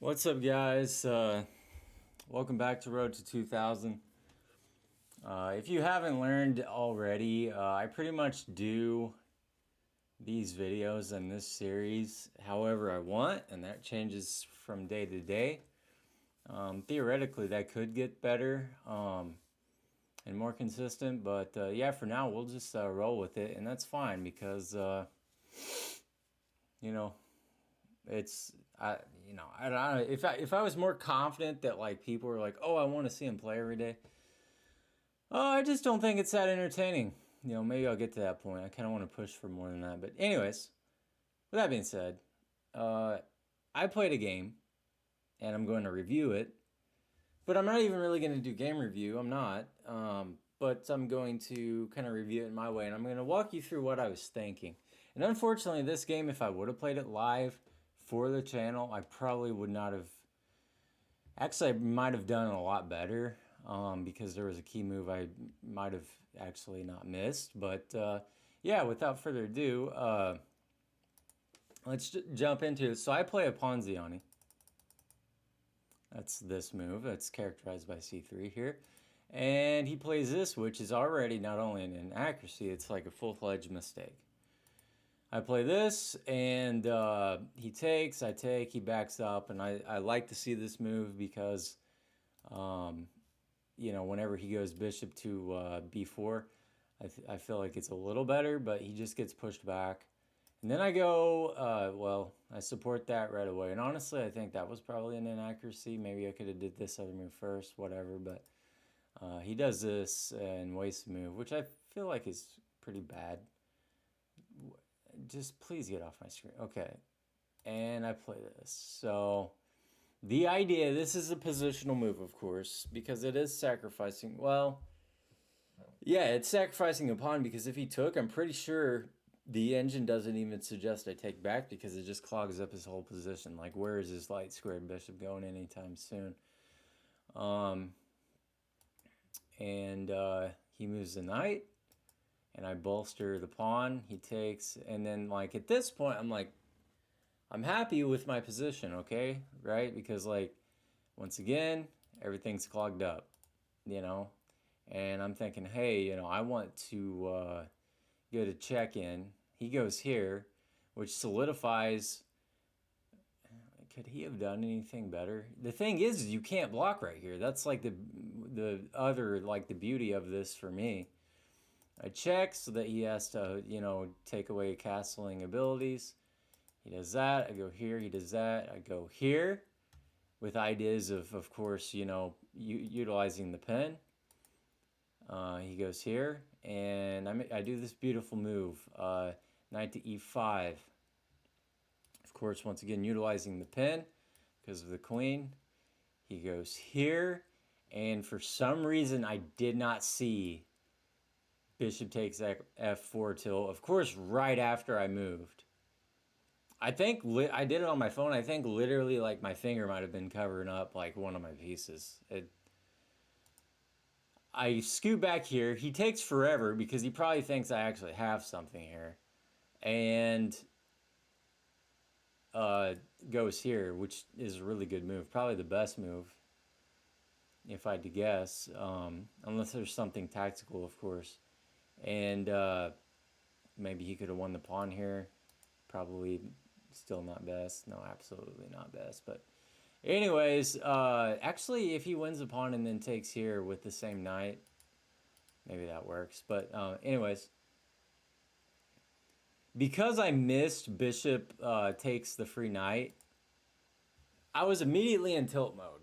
What's up, guys? Welcome back to Road to 2000. If you haven't learned already, I pretty much do these videos in this series however I want, and that changes from day to day. Theoretically, that could get better and more consistent, but yeah, for now, we'll just roll with it, and that's fine because, you know, I don't know if I was more confident that like people were like, oh, I want to see him play every day. Oh, I just don't think it's that entertaining. Maybe I'll get to that point. I kind of want to push for more than that. But anyways, with that being said, uh, I played a game and I'm going to review it. But I'm not even really going to do game review. I'm not. But I'm going to kind of review it in my way, and I'm going to walk you through what I was thinking. And unfortunately, this game, if I would have played it live for the channel, I probably would not have. Actually, I might have done a lot better because there was a key move I might have actually not missed. But yeah, without further ado, let's jump into it. So I play a Ponziani. That's this move. That's characterized by C3 here. And he plays this, which is already not only an inaccuracy, it's like a full-fledged mistake. I play this, and he takes, I take, he backs up, and I like to see this move because, whenever he goes bishop to b4, I feel like it's a little better, but he just gets pushed back. And then I go, I support that right away. And honestly, I think that was probably an inaccuracy. Maybe I could have did this other move first, whatever. But he does this and wastes a move, which I feel like is pretty bad. Just please get off my screen. Okay. And I play this. So the idea, this is a positional move, of course, because it is sacrificing. Well, yeah, it's sacrificing a pawn because if he took, I'm pretty sure the engine doesn't even suggest I take back because it just clogs up his whole position. Like, where is his light squared bishop going anytime soon? And he moves the knight, and I bolster the pawn. He takes, and then like at this point, I'm like, I'm happy with my position, okay, right? Because like, once again, everything's clogged up, and I'm thinking, hey, I want to go to check in. He goes here, which solidifies. Could he have done anything better? The thing is you can't block right here. That's like the other, like, the beauty of this for me. I check so that he has to, take away castling abilities. He does that. I go here. He does that. I go here with ideas of course, utilizing the pen. He goes here, and I do this beautiful move, knight to e5. Of course, once again, utilizing the pen because of the queen. He goes here, and for some reason, I did not see bishop takes f4 till, of course, right after I moved. I think I did it on my phone. I think literally, like, my finger might have been covering up, like, one of my pieces. I scoot back here. He takes forever because he probably thinks I actually have something here. And goes here, which is a really good move. Probably the best move, if I had to guess. Unless there's something tactical, of course. And maybe he could have won the pawn here. Probably still not best. No, absolutely not best. But anyways, actually, if he wins the pawn and then takes here with the same knight, maybe that works. But anyways, because I missed bishop takes the free knight, I was immediately in tilt mode.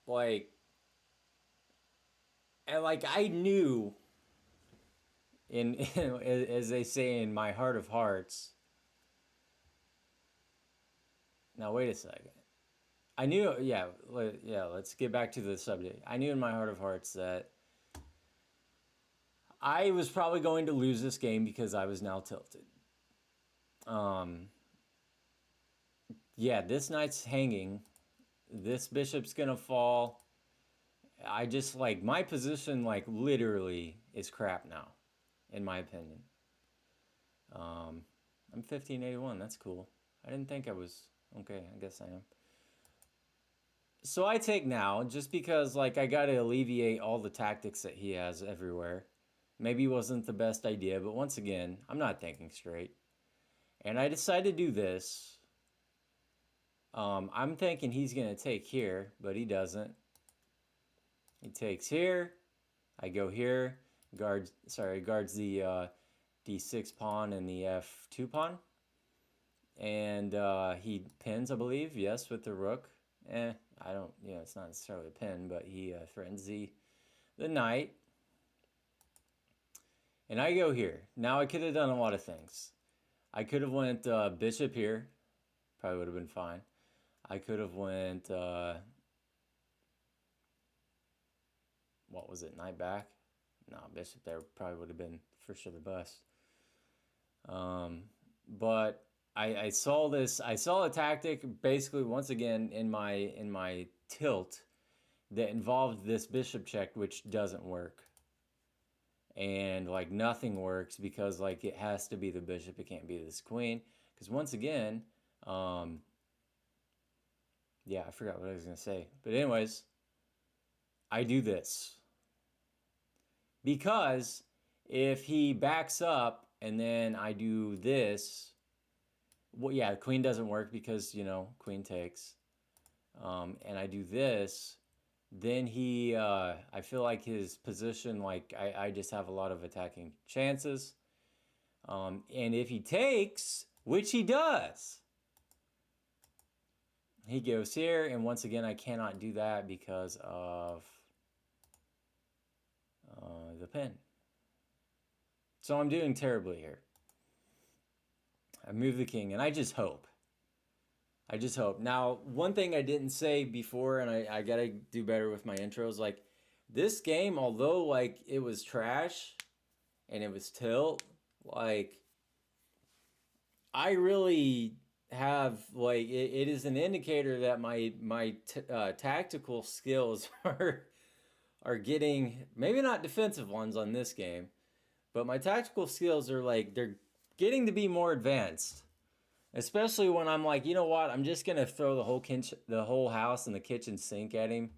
Like, and like I knew as they say, in my heart of hearts. Now wait a second. I knew, yeah, let's get back to the subject. I knew in my heart of hearts that I was probably going to lose this game because I was now tilted. Yeah, this knight's hanging. This bishop's gonna fall. I just, like, my position, like, literally is crap now, in my opinion. I'm 1581. That's cool. I didn't think I was. Okay, I guess I am. So I take now just because like I gotta alleviate all the tactics that he has everywhere. Maybe it wasn't the best idea, but once again, I'm not thinking straight. And I decide to do this. I'm thinking he's gonna take here, but he doesn't. He takes here. I go here. Guards the d6 pawn and the f2 pawn. And he pins, I believe, yes, with the rook. I don't, it's not necessarily a pin, but he threatens the knight. And I go here. Now I could have done a lot of things. I could have went bishop here. Probably would have been fine. I could have went, what was it, knight back? No, bishop there probably would have been for sure the best. But I saw this. I saw a tactic basically once again in my tilt that involved this bishop check, which doesn't work. And like nothing works because like it has to be the bishop. It can't be this queen. Because once again, yeah, I forgot what I was gonna say. But anyways, I do this because if he backs up and then I do this, well, yeah, the queen doesn't work because, queen takes. And I do this, then he, I feel like his position, like, I just have a lot of attacking chances. And if he takes, which he does, he goes here. And once again, I cannot do that because of the pin. So I'm doing terribly here. I move the king, and I just hope. Now, one thing I didn't say before, and I gotta do better with my intros, like, this game, although, like, it was trash, and it was tilt, like, I really have, like, it is an indicator that my tactical skills are getting, maybe not defensive ones on this game, but my tactical skills are, like, they're getting to be more advanced. Especially when I'm like, you know what? I'm just gonna throw the whole house and the kitchen sink at him,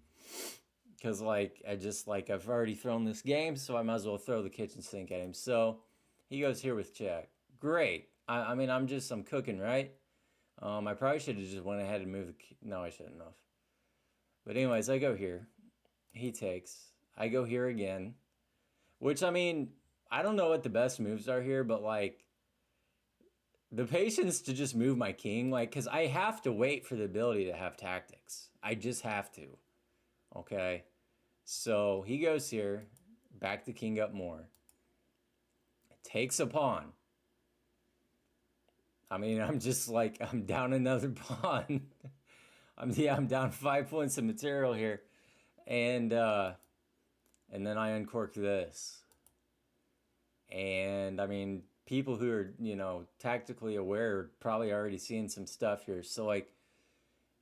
because like I've already thrown this game, so I might as well throw the kitchen sink at him. So he goes here with check. Great. I mean, I'm cooking, right? I probably should have just went ahead and moved no, I shouldn't have. But anyways, I go here. He takes. I go here again, which I mean, I don't know what the best moves are here, but like, the patience to just move my king, like, because I have to wait for the ability to have tactics. I just have to. Okay? So he goes here, back the king up more. Takes a pawn. I mean, I'm just like, I'm down another pawn. I'm down 5 points of material here. And then I uncork this. And I mean, people who are, tactically aware are probably already seeing some stuff here. So, like,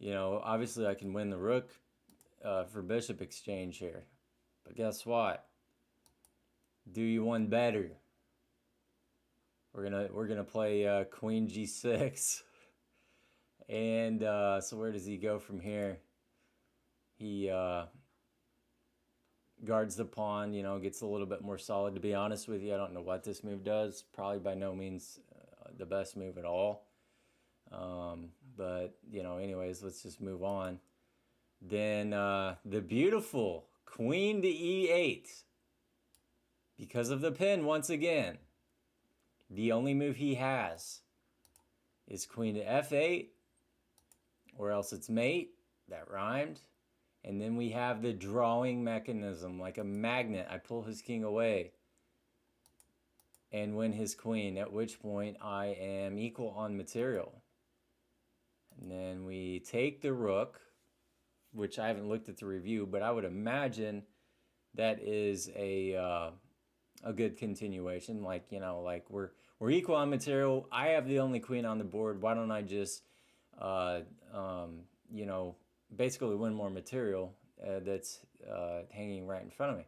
obviously I can win the rook for bishop exchange here. But guess what? Do you one better? We're gonna play queen g6. And so where does he go from here? He guards the pawn, gets a little bit more solid. To be honest with you, I don't know what this move does. Probably by no means the best move at all. But, anyways, let's just move on. Then the beautiful queen to e8. Because of the pin, once again, the only move he has is queen to f8, or else it's mate. That rhymed. And then we have the drawing mechanism, like a magnet. I pull his king away and win his queen, at which point I am equal on material. And then we take the rook, which I haven't looked at the review, but I would imagine that is a good continuation. Like, like we're equal on material. I have the only queen on the board. Why don't I just, basically win more material that's hanging right in front of me?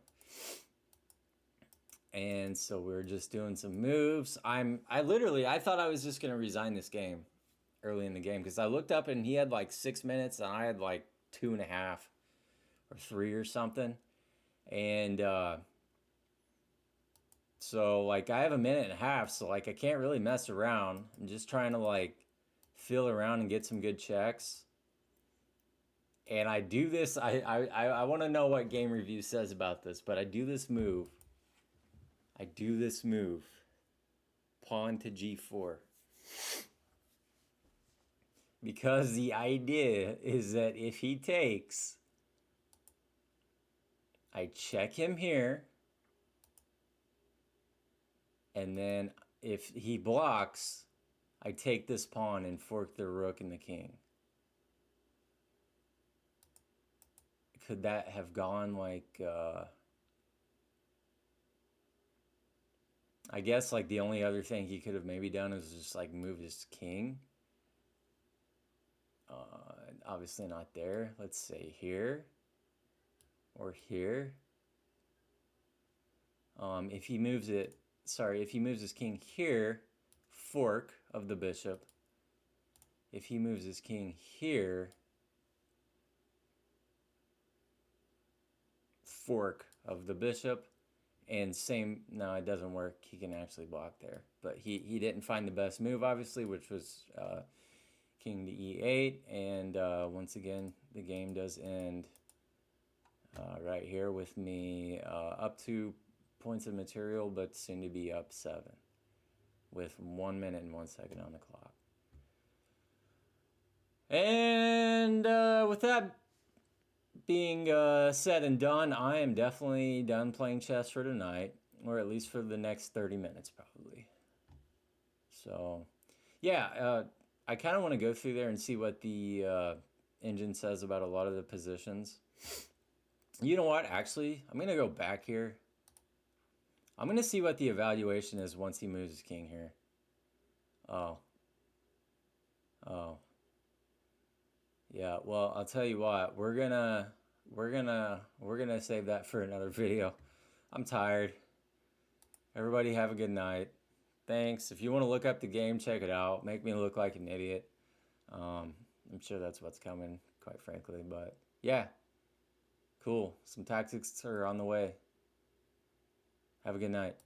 And so we're just doing some moves. I thought I was just gonna resign this game. early in the game because I looked up and he had like 6 minutes and I had like 2.5 or 3 or something. And so like I have a minute and a half, so like I can't really mess around. I'm just trying to like feel around and get some good checks. And I do this. I want to know what Game Review says about this, but I do this move. I do this move. Pawn to g4. Because the idea is that if he takes, I check him here. And then if he blocks, I take this pawn and fork the rook and the king. Could that have gone like... I guess like the only other thing he could have maybe done is just like move his king. Obviously not there. Let's say here or here. If he moves it, if he moves his king here, fork of the bishop. If he moves his king here, fork of the bishop. And same, no, it doesn't work. He can actually block there. But he didn't find the best move, obviously, which was king to e8. And once again, the game does end right here with me up 2 points of material, but soon to be up 7 with 1 minute and 1 second on the clock. And with that being said and done, I am definitely done playing chess for tonight, or at least for the next 30 minutes probably. So, yeah, I kind of want to go through there and see what the engine says about a lot of the positions. You know what? Actually, I'm going to go back here. I'm going to see what the evaluation is once he moves his king here. Oh. Yeah, well, I'll tell you what. We're gonna save that for another video. I'm tired. Everybody have a good night. Thanks. If you want to look up the game, check it out. Make me look like an idiot. I'm sure that's what's coming, quite frankly. But yeah, cool. Some tactics are on the way. Have a good night.